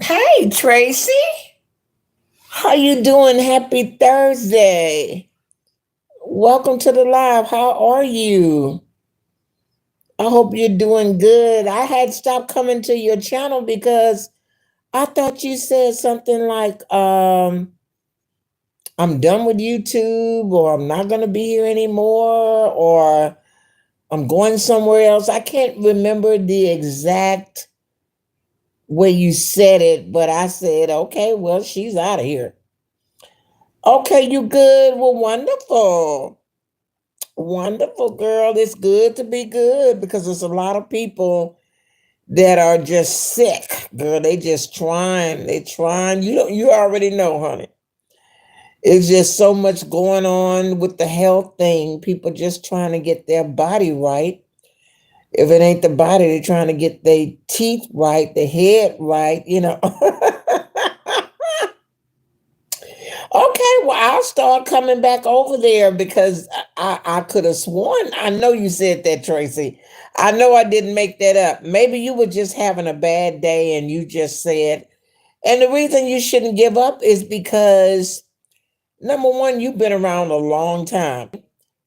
Hey, Tracy. How you doing? Happy Thursday. Welcome to the live. How are you? I hope you're doing good. I had stopped coming to your channel because I thought you said something like, I'm done with YouTube, or I'm not going to be here anymore, or I'm going somewhere else. I can't remember the exact way you said it, but I said, okay, well, she's out of here. Okay, you good? Well, wonderful. Wonderful, girl. It's good to be good because there's a lot of people that are just sick, girl. They just trying. They trying. You already know, honey. It's just so much going on with the health thing. People just trying to get their body right. If it ain't the body, they're trying to get their teeth right, the head right. Okay, well, I'll start coming back over there because I could have sworn. I know you said that, Tracy. I know I didn't make that up. Maybe you were just having a bad day and you just said, and the reason you shouldn't give up is because number one, you've been around a long time.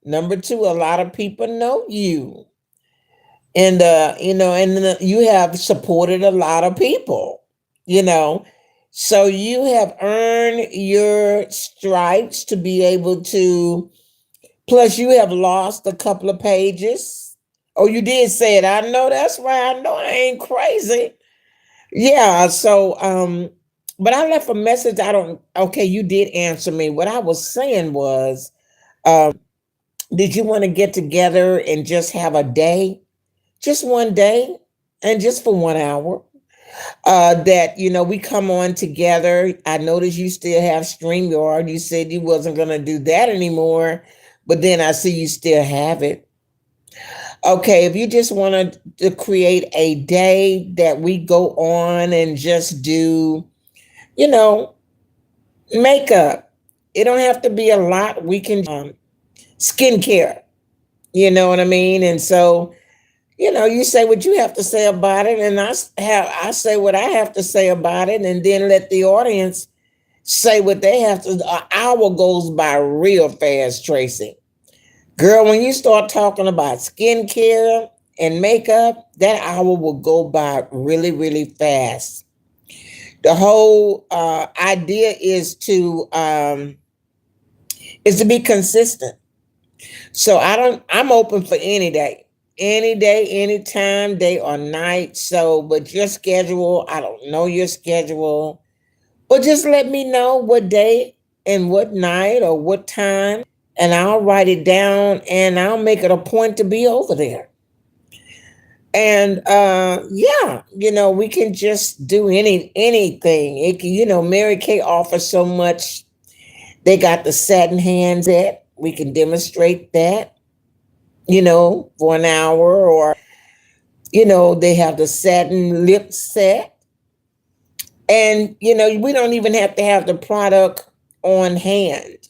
Number two, a lot of people know you. And you have supported a lot of people, you know. So you have earned your stripes to be able to, plus you have lost a couple of pages. Oh, you did say it. I know that's right. I know I ain't crazy. Yeah, but I left a message. I don't Okay, you did answer me. What I was saying was, did you want to get together and just have a day? Just one day and just for 1 hour, that we come on together. I noticed you still have StreamYard. You said you wasn't going to do that anymore, but then I see you still have it. Okay, if you just wanted to create a day that we go on and just do, you know makeup. It don't have to be a lot. We can skincare. You know what I mean? And so, you say what you have to say about it, and I say what I have to say about it, and then let the audience say what they have to. An hour goes by real fast, Tracy. Girl, when you start talking about skincare and makeup, that hour will go by really, really fast. The whole idea is to be consistent. So I'm open for any day, anytime, day or night. So, but your schedule, I don't know your schedule, but just let me know what day and what night or what time, and I'll write it down and I'll make it a point to be over there. And yeah, we can just do anything. Mary Kay offers so much. They got the satin hands at. We can demonstrate that, for an hour, or they have the satin lip set. And we don't even have to have the product on hand.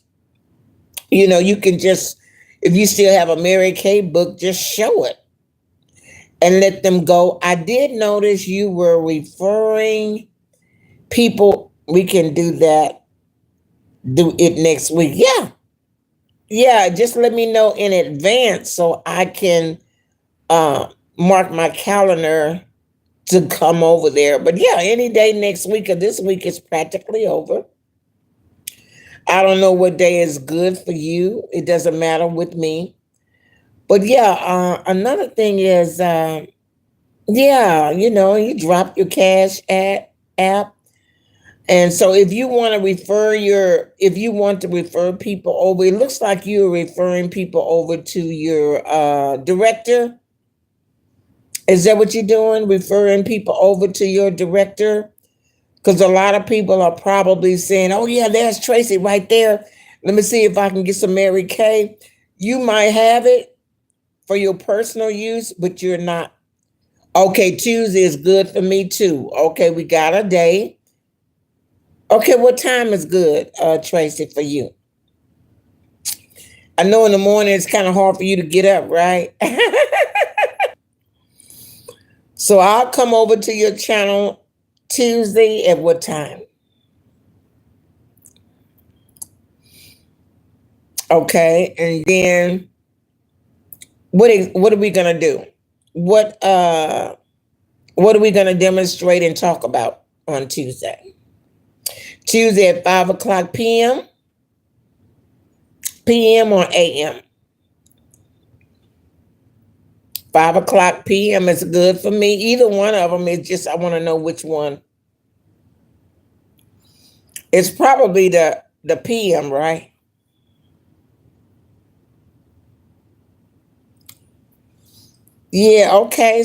You can just, if you still have a Mary Kay book, just show it and let them go. I did notice you were referring people. We can do that, do it next week. Yeah. Yeah, just let me know in advance so I can uh mark my calendar to come over there. But yeah, any day next week, or this week is practically over. I don't know what day is good for you. It doesn't matter with me. But yeah, another thing is, yeah, you drop your cash app. And so if you want to refer people over, it looks like you're referring people over to your director. Is that what you're doing? Referring people over to your director? Because a lot of people are probably saying, oh, yeah, there's Tracy right there. Let me see if I can get some Mary Kay. You might have it for your personal use, but you're not. Okay, Tuesday is good for me too. Okay, we got a day. Okay, what time is good, Tracy, for you? I know in the morning it's kind of hard for you to get up, right? So I'll come over to your channel Tuesday at what time? Okay, and then what are we gonna do? What uh what are we gonna demonstrate and talk about on Tuesday? Tuesday at 5 o'clock p.m. or a.m. 5 o'clock p.m. is good for me. Either one of them is just I want to know which one. It's probably the p.m., right? Yeah, okay.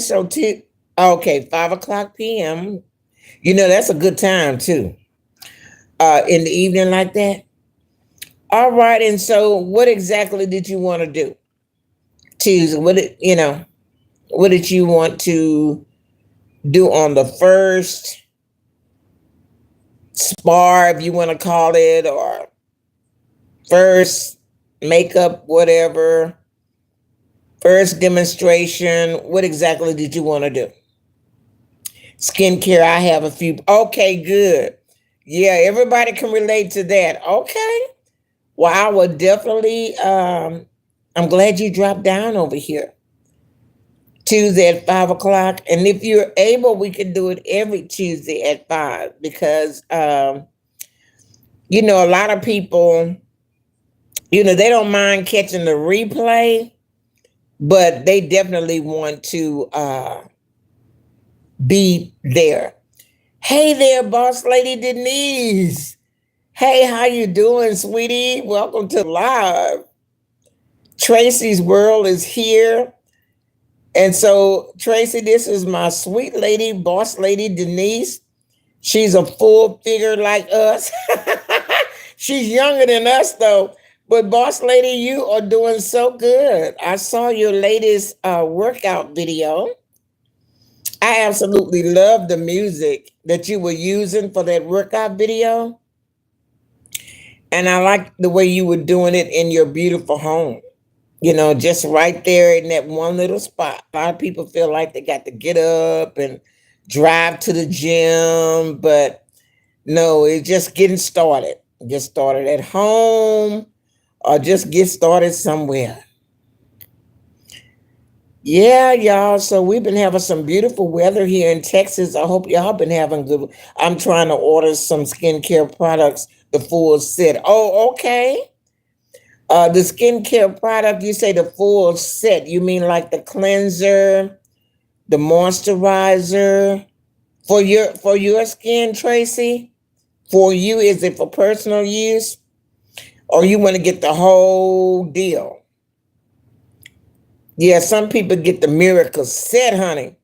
Okay, 5 o'clock p.m. That's a good time too. In the evening like that. All right, and so what exactly did you want to do? Tuesday. What did you want to do on the first spar, if you want to call it, or first makeup, whatever, first demonstration? What exactly did you want to do? Skincare, I have a few. Okay, good. Yeah, everybody can relate to that. Okay. Well, I would definitely I'm glad you dropped down over here. Tuesday at 5 o'clock. And if you're able, we can do it every Tuesday at 5 because a lot of people, they don't mind catching the replay, but they definitely want to be there. Hey there, boss lady Denise. Hey, how you doing, sweetie? Welcome to live. Tracy's World is here. And so, Tracy, this is my sweet lady, boss lady Denise. She's a full figure like us. She's younger than us, though. But, boss lady, you are doing so good. I saw your latest workout video. I absolutely love the music that you were using for that workout video. And I like the way you were doing it in your beautiful home. Just right there in that one little spot. A lot of people feel like they got to get up and drive to the gym, but no, it's just getting started. Get started at home or just get started somewhere. Yeah, y'all. So we've been having some beautiful weather here in Texas. I hope y'all been having good. I'm trying to order some skincare products, the full set. Oh, okay. The skincare product, you say the full set. You mean like the cleanser, the moisturizer for your skin, Tracy? For you, is it for personal use? Or you want to get the whole deal? Yeah, some people get the miracle set, honey.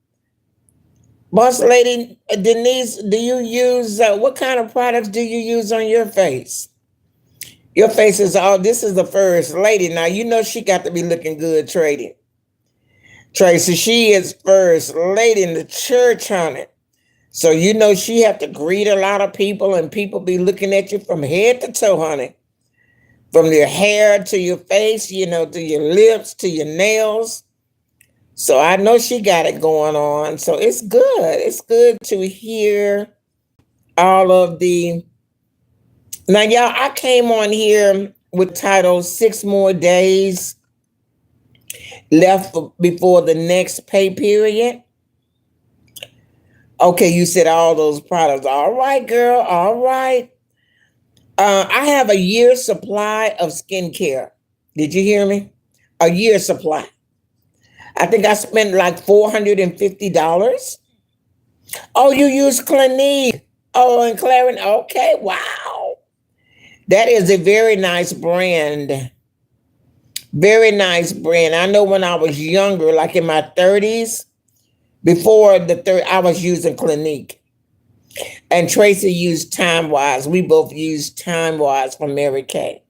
Boss lady Denise, do you use what kind of products do you use on your face? Your face is all. This is the first lady. Now she got to be looking good, Tracy. She is first lady in the church, honey. So she have to greet a lot of people, and people be looking at you from head to toe, honey. From your hair to your face, to your lips to your nails. So I know she got it going on. So it's good. It's good to hear all of the. Now, y'all, I came on here with title 6 More Days Left Before the Next Pay Period. Okay, you said all those products. All right, girl. All right. I have a year's supply of skincare. Did you hear me? A year supply. I think I spent like $450. Oh, you use Clinique. Oh, and Clarence. Okay, wow. That is a very nice brand. Very nice brand. I know when I was younger, like in my 30s, before the third, I was using Clinique. And Tracy used Time Wise. We both used Time Wise from Mary Kay.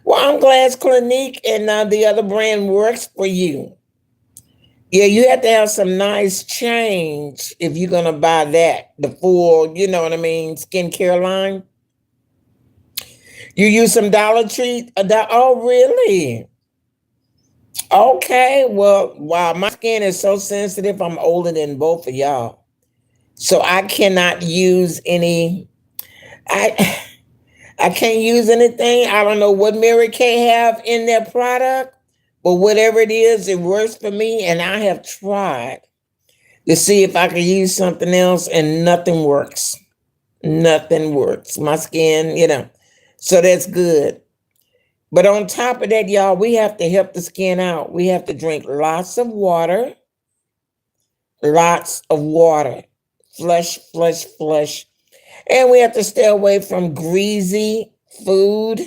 Well, I'm glad Clinique and the other brand works for you. Yeah, you have to have some nice change if you're going to buy that. The full, you know what I mean, skincare line. You use some Dollar Tree? Oh, really? Okay. Well, wow, my skin is so sensitive. I'm older than both of y'all. So I cannot use any. I I can't use anything. I don't know what Mary Kay have in their product, but whatever it is, it works for me. And I have tried to see if I could use something else, and nothing works. Nothing works. My skin, So that's good. But on top of that, y'all, we have to help the skin out. We have to drink lots of water, lots of water. Flush, flush, flush. And we have to stay away from greasy food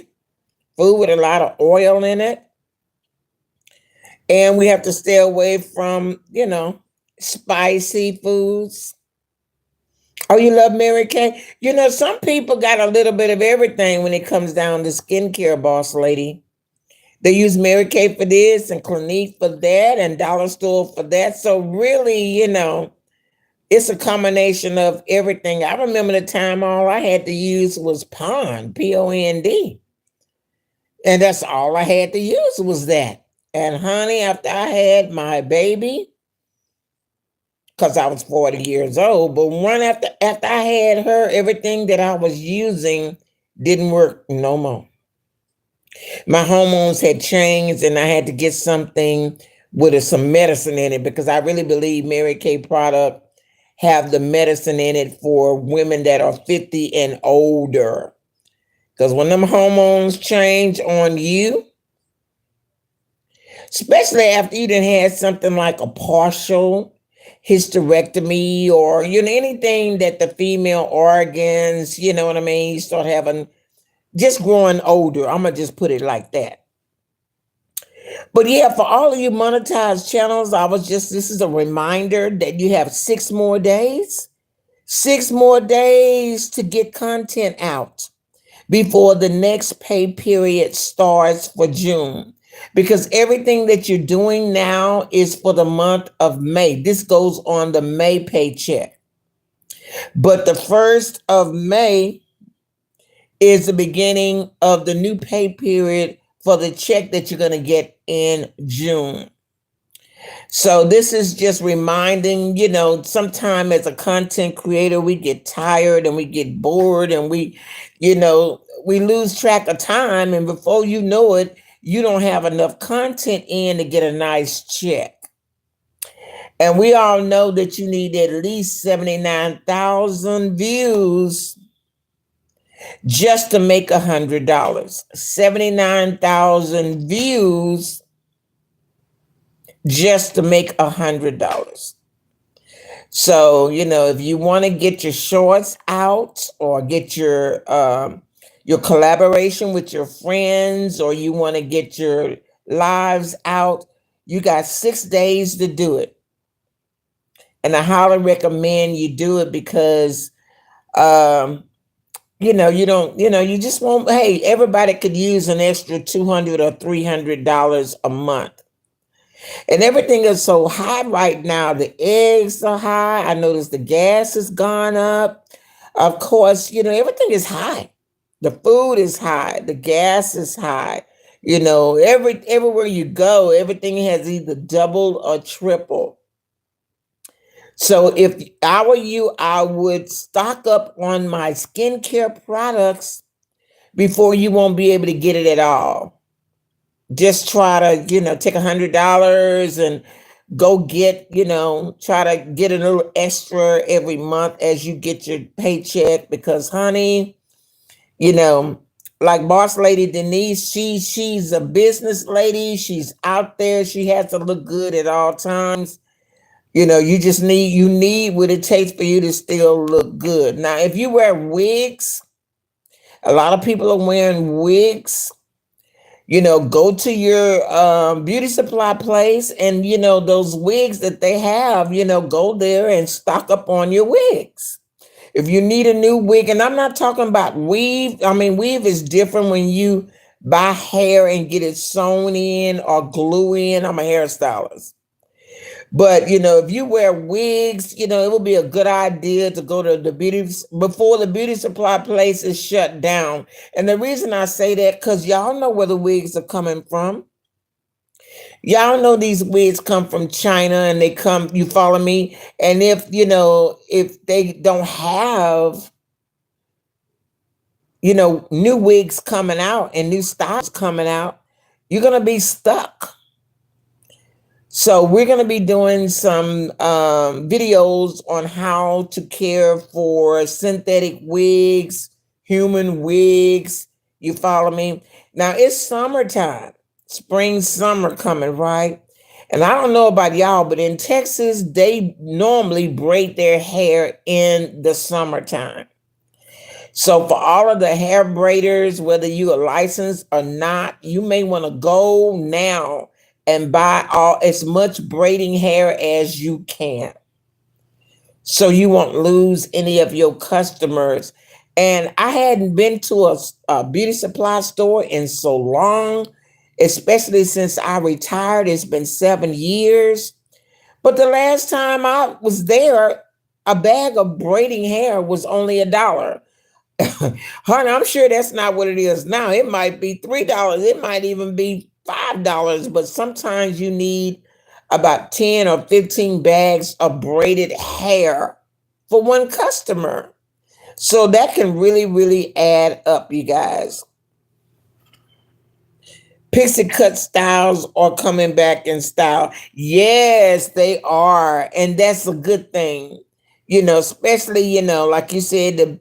with a lot of oil in it. And we have to stay away from, spicy foods. Oh, you love Mary Kay? Some people got a little bit of everything when it comes down to skincare, boss lady. They use Mary Kay for this and Clinique for that and Dollar Store for that. So really, it's a combination of everything. I remember the time all I had to use was Pond, Pond. And that's all I had to use was that. And honey, after I had my baby, because I was 40 years old, but one after I had her, everything that I was using didn't work no more. My hormones had changed and I had to get something with some medicine in it, because I really believe Mary Kay product have the medicine in it for women that are 50 and older. Because when them hormones change on you, especially after you done had something like a partial hysterectomy or anything that the female organs, you know what I mean, you start having just growing older. I'm gonna just put it like that. But yeah, for all of you monetized channels, this is a reminder that you have 6 more days. 6 more days to get content out before the next pay period starts for June. Because everything that you're doing now is for the month of May. This goes on the May paycheck. But the 1st of May is the beginning of the new pay period for the check that you're going to get in June. So this is just reminding, sometime as a content creator, we get tired and we get bored and we lose track of time. And before you know it, you don't have enough content in to get a nice check. And we all know that you need at least 79,000 views just to make $100. 79,000 views just to make $100. So, if you want to get your shorts out or get your collaboration with your friends, or you want to get your lives out, you got 6 days to do it. And I highly recommend you do it because, you just won't, hey, everybody could use an extra $200 or $300 a month. And everything is so high right now. The eggs are high. I noticed the gas has gone up. Of course, everything is high. The food is high. The gas is high. Everywhere you go, everything has either doubled or tripled. So if I were you, I would stock up on my skincare products before you won't be able to get it at all. Just try to, take $100 and go get, try to get a little extra every month as you get your paycheck. Because honey, like boss lady Denise, she's a business lady. She's out there. She has to look good at all times. You need what it takes for you to still look good. Now, if you wear wigs, a lot of people are wearing wigs. Go to your beauty supply place and, those wigs that they have, go there and stock up on your wigs. If you need a new wig, and I'm not talking about weave. I mean, weave is different when you buy hair and get it sewn in or glue in. I'm a hairstylist. But, if you wear wigs, it would be a good idea to go to the before the beauty supply place is shut down. And the reason I say that, because y'all know where the wigs are coming from. Y'all know these wigs come from China and they come, you follow me? And if, if they don't have, new wigs coming out and new styles coming out, you're going to be stuck. So we're going to be doing some videos on how to care for synthetic wigs, human wigs. You follow me? Now it's summertime, spring, summer coming, right? And I don't know about y'all, but in Texas, they normally braid their hair in the summertime. So for all of the hair braiders, whether you are licensed or not, you may want to go now and buy all as much braiding hair as you can, so you won't lose any of your customers. And I hadn't been to a beauty supply store in so long, especially since I retired. It's been 7 years. But the last time I was there, a bag of braiding hair was only $1. Honey, I'm sure that's not what it is now. It might be $3. It might even be $5. But sometimes you need about 10 or 15 bags of braided hair for one customer. So that can really, really add up, you guys. Pixie cut styles are coming back in style. Yes, they are. And that's a good thing. Especially, like you said,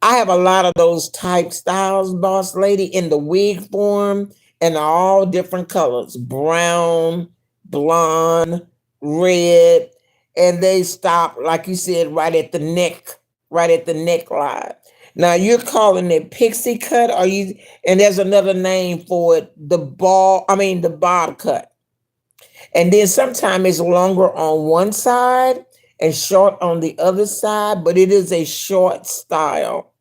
I have a lot of those type styles, boss lady, in the wig form and all different colors: brown, blonde, red, and they stop, like you said, right at the neckline. Now you're calling it pixie cut, or you? And there's another name for it: the bob cut. And then sometimes it's longer on one side and short on the other side, but it is a short style.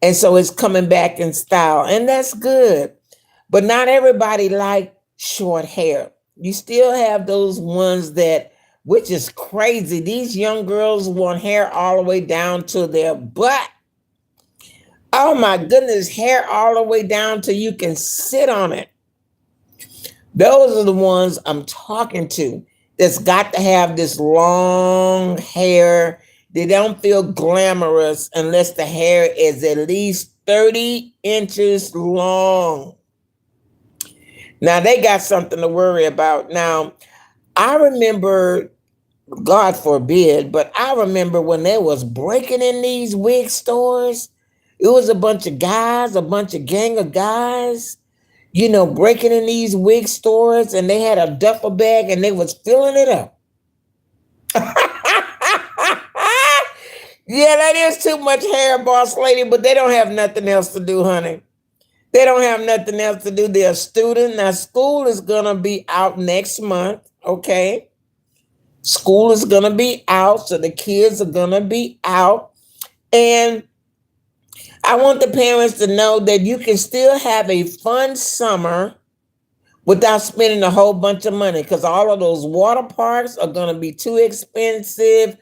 And so it's coming back in style, and that's good. But not everybody like short hair. You still have those ones that, which is crazy. These young girls want hair all the way down to their butt. Oh my goodness, hair all the way down till you can sit on it. Those are the ones I'm talking to, that's got to have this long hair. They don't feel glamorous unless the hair is at least 30 inches long. Now they got something to worry about. Now, I remember, God forbid, but I remember when they was breaking in these wig stores, it was a bunch of guys, a bunch of gang of guys, breaking in these wig stores, and they had a duffel bag and they was filling it up. Yeah, that is too much hair, boss lady, but they don't have nothing else to do, honey. They don't have nothing else to do. They're a student. Now, school is going to be out next month, okay? School is going to be out, so the kids are going to be out. And I want the parents to know that you can still have a fun summer without spending a whole bunch of money, because all of those water parks are going to be too expensive.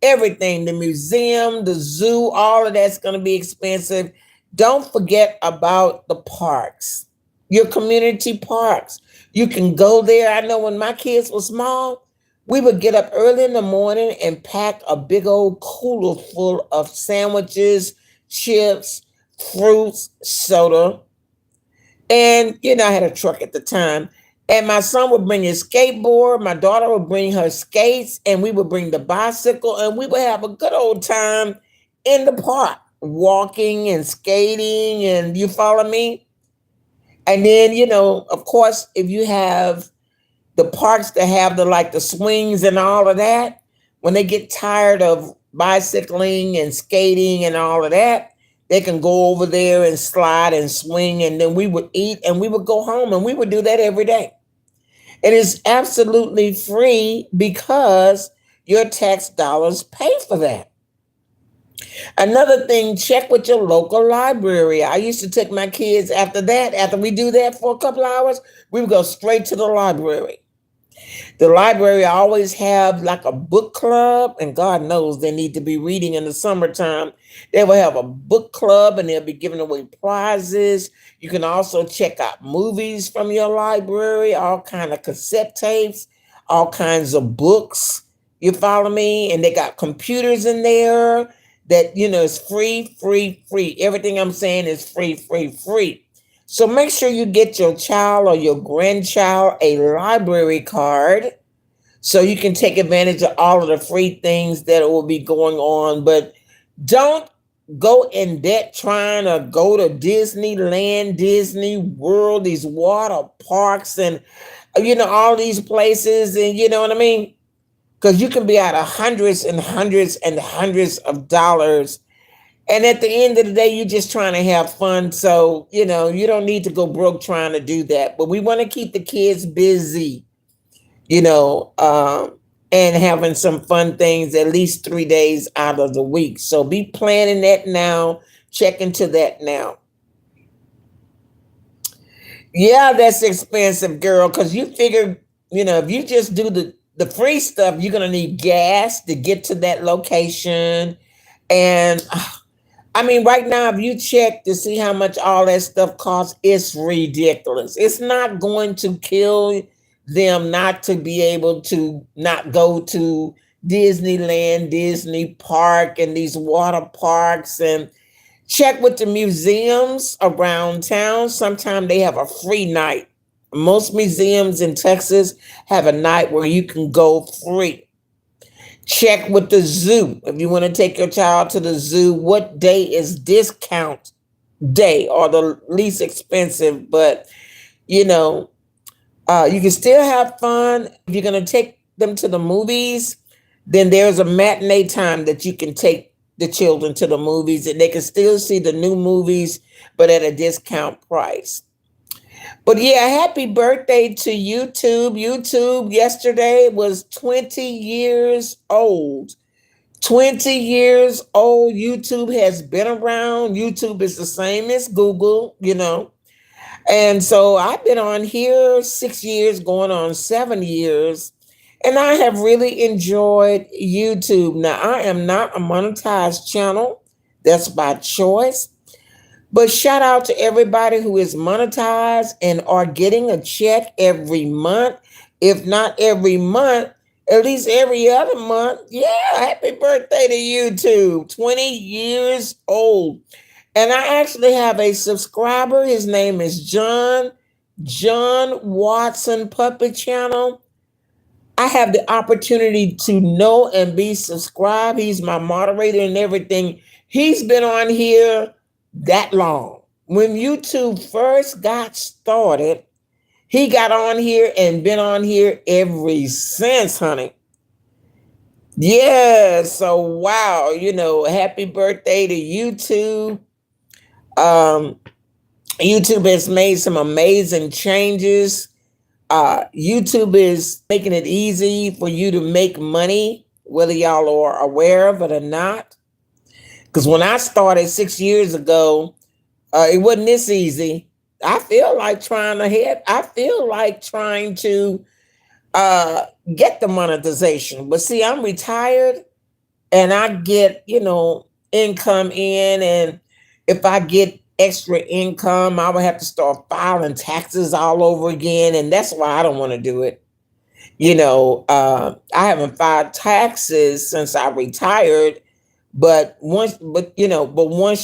Everything, the museum, the zoo, all of that's going to be expensive. Don't forget about the parks, your community parks. You can go there. I know when my kids were small, we would get up early in the morning and pack a big old cooler full of sandwiches, chips, fruits, soda. And, I had a truck at the time. And my son would bring his skateboard. My daughter would bring her skates. And we would bring the bicycle. And we would have a good old time in the park, walking and skating. And you follow me? And then, of course, if you have the parks that have the swings and all of that, when they get tired of bicycling and skating and all of that, they can go over there and slide and swing, and then we would eat and we would go home, and we would do that every day. It is absolutely free because your tax dollars pay for that. Another thing, check with your local library. I used to take my kids after we do that for a couple hours, we would go straight to the library. The library always have like a book club, and God knows they need to be reading in the summertime. They will have a book club, and they'll be giving away prizes. You can also check out movies from your library, all kind of cassette tapes, all kinds of books. You follow me? And they got computers in there that is free, free, free. Everything I'm saying is free, free, free. So make sure you get your child or your grandchild a library card so you can take advantage of all of the free things that will be going on. But don't go in debt trying to go to Disneyland, Disney World, these water parks, and all these places, and you know what I mean? Because you can be out of hundreds and hundreds and hundreds of dollars. And at the end of the day, you're just trying to have fun. So, you don't need to go broke trying to do that. But we want to keep the kids busy, you know, um, and having some fun things at least 3 days out of the week. So be planning that now. Check into that now. Yeah, that's expensive, girl, because you figure, if you just do the free stuff, you're gonna need gas to get to that location. And I mean, right now, if you check to see how much all that stuff costs, it's ridiculous. It's not going to kill them not to be able to not go to Disneyland, Disney Park, and these water parks, and check with the museums around town. Sometimes they have a free night. Most museums in Texas have a night where you can go free. Check with the zoo. If you want to take your child to the zoo, what day is discount day or the least expensive? But, you know, you can still have fun. If you're going to take them to the movies, then there's a matinee time that you can take the children to the movies and they can still see the new movies, but at a discount price. But yeah, happy birthday to YouTube. YouTube yesterday was 20 years old. 20 years old. YouTube has been around. YouTube is the same as Google. And so I've been on here 6 years, going on 7 years. And I have really enjoyed YouTube. Now, I am not a monetized channel. That's by choice. But shout out to everybody who is monetized and are getting a check every month. If not every month, at least every other month. Yeah, happy birthday to YouTube. 20 years old. And I actually have a subscriber. His name is John Watson Puppet Channel. I have the opportunity to know and be subscribed. He's my moderator and everything. He's been on here that long. When YouTube first got started, he got on here and been on here ever since, honey. Yeah, so wow, happy birthday to YouTube. YouTube has made some amazing changes. YouTube is making it easy for you to make money, whether y'all are aware of it or not. Because when I started 6 years ago, it wasn't this easy. I feel like trying to get the monetization. But see, I'm retired and I get, income in. And if I get extra income, I would have to start filing taxes all over again. And that's why I don't want to do it. I haven't filed taxes since I retired. But once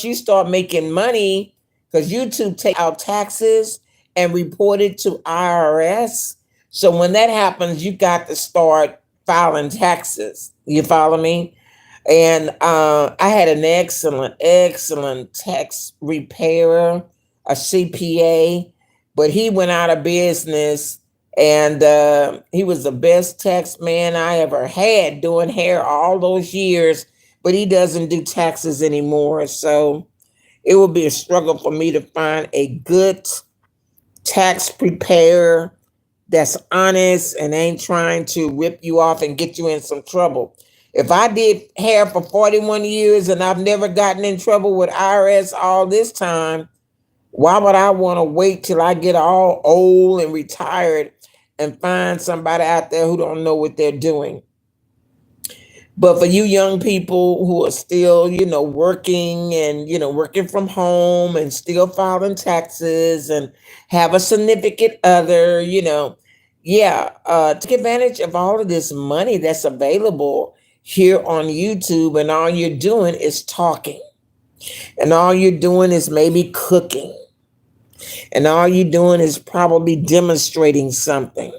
you start making money, because YouTube take out taxes and report it to IRS. So when that happens, you got to start filing taxes. You follow me? And I had an excellent tax repairer, a CPA, but he went out of business. And he was the best tax man I ever had, doing hair all those years, but he doesn't do taxes anymore. So it will be a struggle for me to find a good tax preparer that's honest and ain't trying to rip you off and get you in some trouble. If I did hair for 41 years and I've never gotten in trouble with IRS all this time, why would I want to wait till I get all old and retired and find somebody out there who don't know what they're doing. But for you young people who are still, working and, working from home and still filing taxes and have a significant other, yeah, take advantage of all of this money that's available here on YouTube. And all you're doing is talking. And all you're doing is maybe cooking. And all you're doing is probably demonstrating something.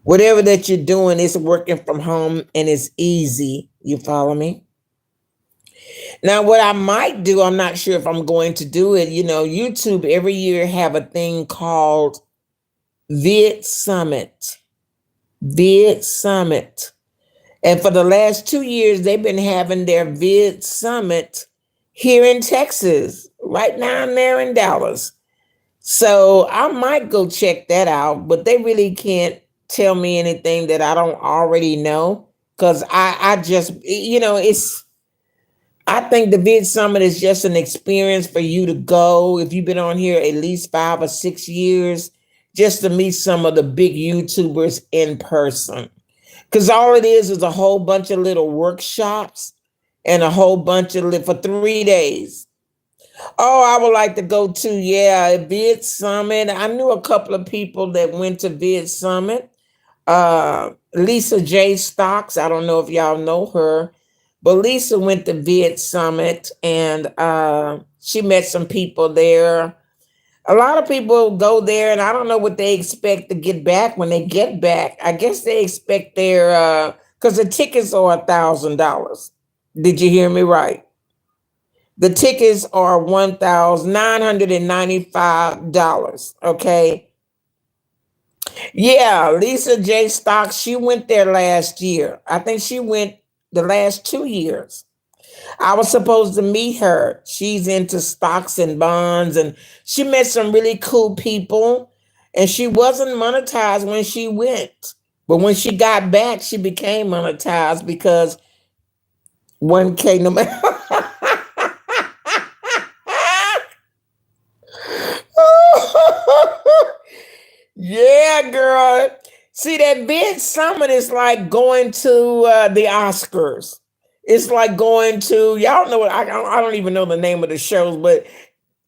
Whatever that you're doing is working from home and it's easy. You follow me? Now, what I might do, I'm not sure if I'm going to do it. YouTube every year have a thing called Vid Summit. Vid Summit. And for the last 2 years, they've been having their Vid Summit here in Texas, right down there in Dallas. So I might go check that out, but they really can't tell me anything that I don't already know. Because I just, I think the Vid Summit is just an experience for you to go if you've been on here at least 5 or 6 years, just to meet some of the big YouTubers in person. Because all it is a whole bunch of little workshops and a whole bunch of for 3 days. Oh, I would like to go to, Vid Summit. I knew a couple of people that went to Vid Summit. Lisa J. Stocks, I don't know if y'all know her, but Lisa went to Vid Summit and she met some people there. A lot of people go there and I don't know what they expect to get back when they get back. I guess they expect their, because the tickets are $1,000. Did you hear me right? The tickets are $1,995. Okay. Yeah, Lisa J. Stocks, she went there last year. I think she went the last 2 years. I was supposed to meet her. She's into stocks and bonds, and she met some really cool people. And she wasn't monetized when she went. But when she got back, she became monetized because 1K no matter. Yeah, girl. See, that Vid Summit is like going to the Oscars. It's like going to, y'all know what, I don't even know the name of the shows, but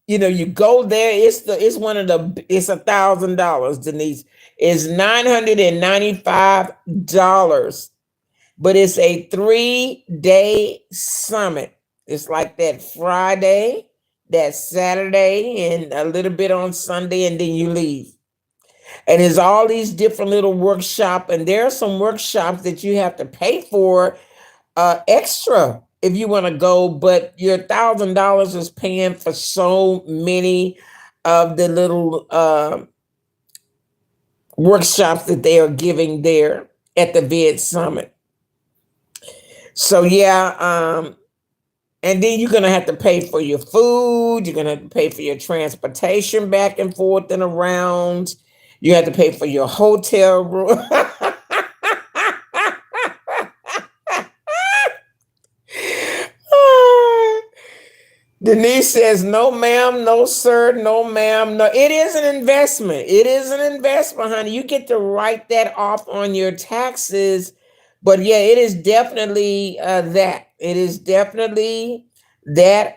you go there. It's $1,000, Denise. It's $995, but it's a 3-day summit. It's like that Friday, that Saturday, and a little bit on Sunday, and then you leave. And there's all these different little workshops, and there are some workshops that you have to pay for extra if you want to go, but your $1,000 is paying for so many of the little workshops that they are giving there at the Vid Summit. So yeah, and then you're gonna have to pay for your food. You're gonna have to pay for your transportation back and forth and around. You have to pay for your hotel room. Denise says, no, ma'am, no, sir, no, ma'am, no. It is an investment. It is an investment, honey. You get to write that off on your taxes. But yeah, it is definitely that. It is definitely that.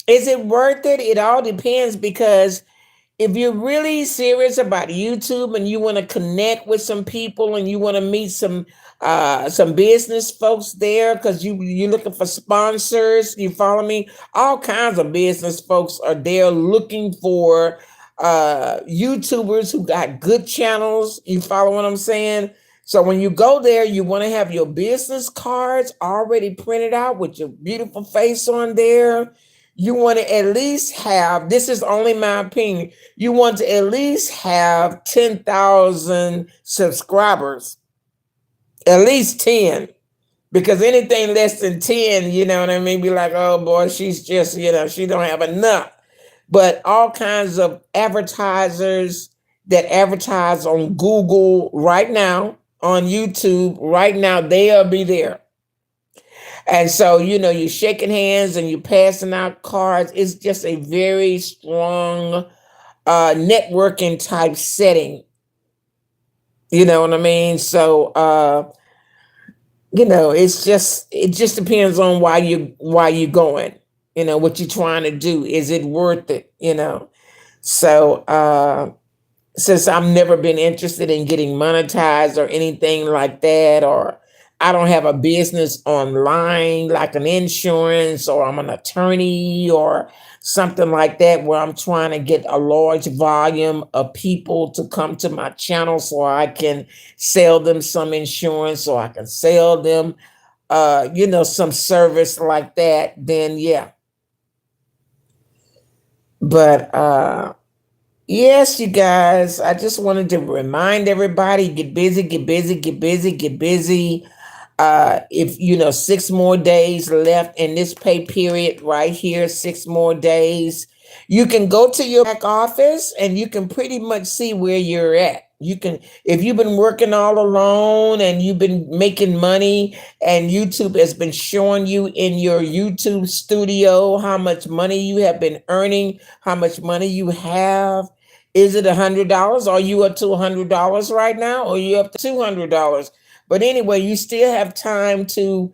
Is it worth it? It all depends, because if you're really serious about YouTube and you want to connect with some people and you want to meet some business folks there, because you're looking for sponsors, you follow me? All kinds of business folks are there looking for YouTubers who got good channels. You follow what I'm saying? So when you go there, you want to have your business cards already printed out with your beautiful face on there. You want to at least have, this is only my opinion, you want to at least have 10,000 subscribers, at least 10, because anything less than 10, you know what I mean, be like, oh boy, she's just, she don't have enough. But all kinds of advertisers that advertise on Google right now, on YouTube right now, they'll be there. And so, you're shaking hands and you're passing out cards. It's just a very strong networking type setting. You know what I mean? So it just depends on why you going. What you're trying to do. Is it worth it? So since I've never been interested in getting monetized or anything like that, or I don't have a business online like an insurance, or I'm an attorney or something like that, where I'm trying to get a large volume of people to come to my channel so I can sell them some insurance, or I can sell them some service like that, then yeah. But yes, you guys, I just wanted to remind everybody, get busy, get busy, get busy, get busy. If 6 more days left in this pay period right here, 6 more days, you can go to your back office and you can pretty much see where you're at. You can, if you've been working all alone and you've been making money, and YouTube has been showing you in your YouTube studio how much money you have been earning, how much money you have. Is it $100? Are you up to $100 right now, or are you up to $200? But anyway, you still have time to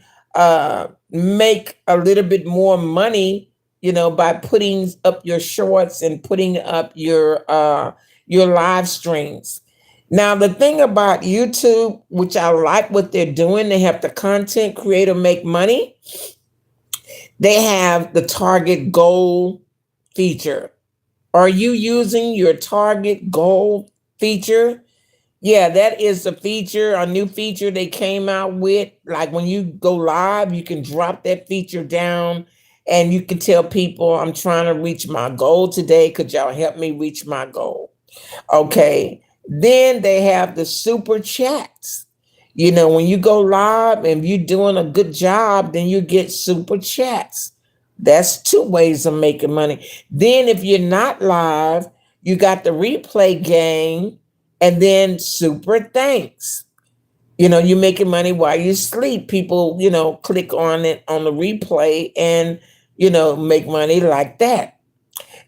make a little bit more money, by putting up your shorts and putting up your live streams. Now, the thing about YouTube, which I like what they're doing, they have the content creator make money. They have the target goal feature. Are you using your target goal feature? Yeah, that is a feature, a new feature they came out with. Like when you go live, you can drop that feature down and you can tell people, I'm trying to reach my goal today. Could y'all help me reach my goal? Okay. Then they have the super chats. When you go live and you're doing a good job, then you get super chats. That's two ways of making money. Then if you're not live, you got the replay game, and then super thanks. You're making money while you sleep. People, click on it on the replay and, make money like that.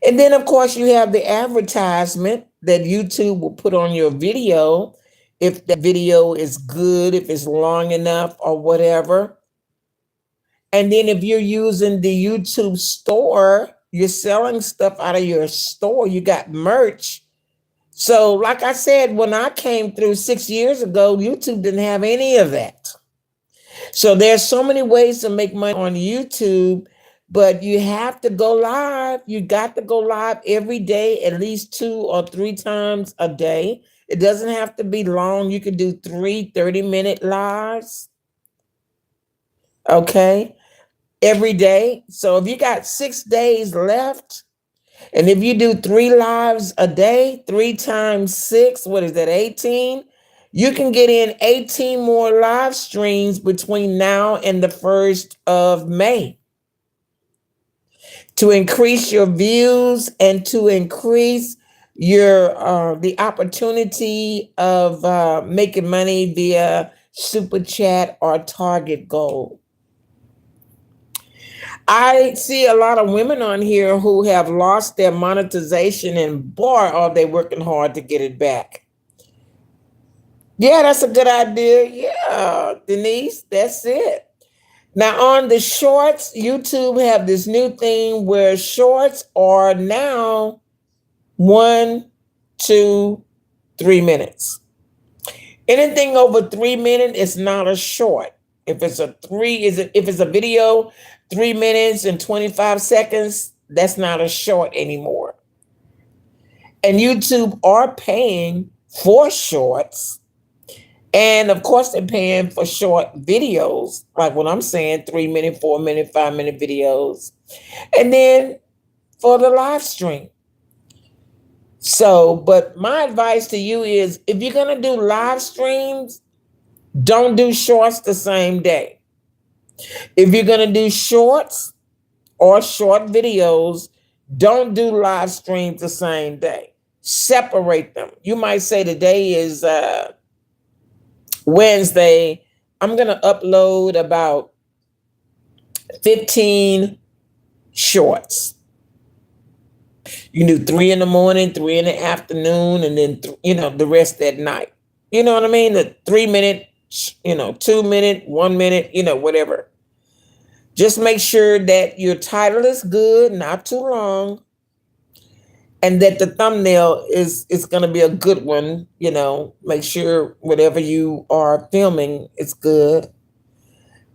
And then, of course, you have the advertisement that YouTube will put on your video if the video is good, if it's long enough or whatever. And then if you're using the YouTube store, you're selling stuff out of your store, you got merch. So, like I said, when I came through 6 years ago, YouTube didn't have any of that. So there's so many ways to make money on YouTube, but you have to go live. You got to go live every day, at least 2 or 3 times a day. It doesn't have to be long. You can do 3 30-minute lives. Okay. Every day. So if you got 6 days left, and if you do 3 lives a day, 3 times 6, what is that, 18? You can get in 18 more live streams between now and the 1st of May to increase your views and to increase your the opportunity of making money via super chat or target goal. I see a lot of women on here who have lost their monetization, and boy, are they working hard to get it back. Yeah, that's a good idea. Yeah, Denise, that's it. Now on the shorts, YouTube have this new thing where shorts are now 1, 2, 3 minutes. Anything over 3 minutes is not a short. If it's a video, 3 minutes and 25 seconds, that's not a short anymore. And YouTube are paying for shorts. And of course, they're paying for short videos, like what I'm saying, 3 minute, 4 minute, 5 minute videos. And then for the live stream. So, but my advice to you is, if you're going to do live streams, don't do shorts the same day. If you're going to do shorts or short videos, don't do live streams the same day. Separate them. You might say today is Wednesday. I'm going to upload about 15 shorts. You can do 3 in the morning, 3 in the afternoon, and then, the rest at night. You know what I mean? The 3 minute, 2 minute, 1 minute, whatever. Just make sure that your title is good, not too long, and that the thumbnail is going to be a good one. Make sure whatever you are filming is good,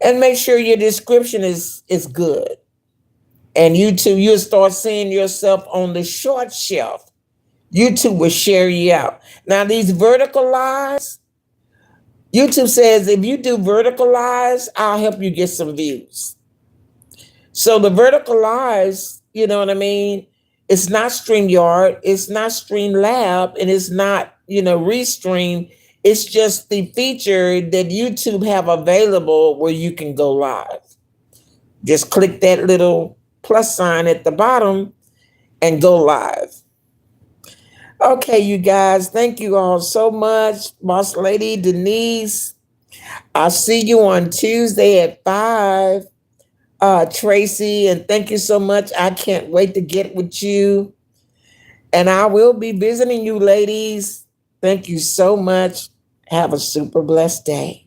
and make sure your description is good. And YouTube, you'll start seeing yourself on the short shelf. YouTube will share you out. Now, these vertical lives, YouTube says if you do vertical lives, I'll help you get some views. So the vertical lives, you know what I mean? It's not StreamYard, it's not StreamLab, and it's not, Restream. It's just the feature that YouTube have available where you can go live. Just click that little plus sign at the bottom and go live. Okay, you guys, thank you all so much. Boss Lady Denise, I'll see you on Tuesday at 5. Tracy, and thank you so much. I can't wait to get with you. And I will be visiting you, ladies. Thank you so much. Have a super blessed day.